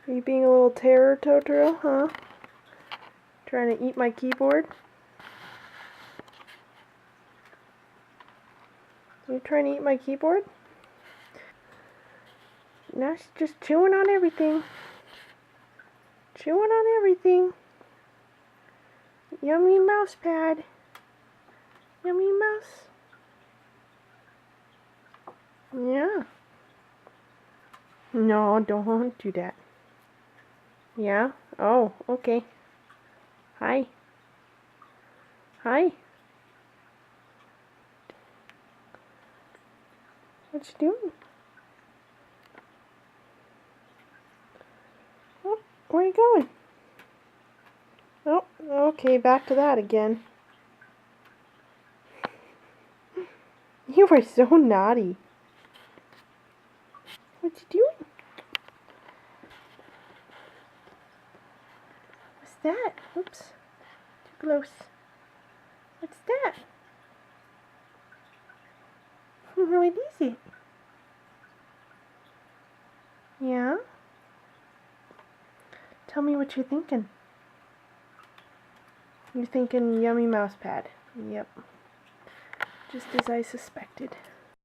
Are you being a little terror, Totoro, huh? Trying to eat my keyboard? Are you trying to eat my keyboard? Now she's just chewing on everything. Chewing on everything. Yummy mouse pad. Yummy mouse. Yeah. No, don't do that. Yeah? Oh, okay. Hi. Hi. What you doing? Oh, where are you going? Oh, okay, back to that again. You were so naughty. What you doing? What's that? Oops. Too close. What's that? What is it? Yeah? Tell me what you're thinking. You're thinking yummy mouse pad. Yep. Just as I suspected.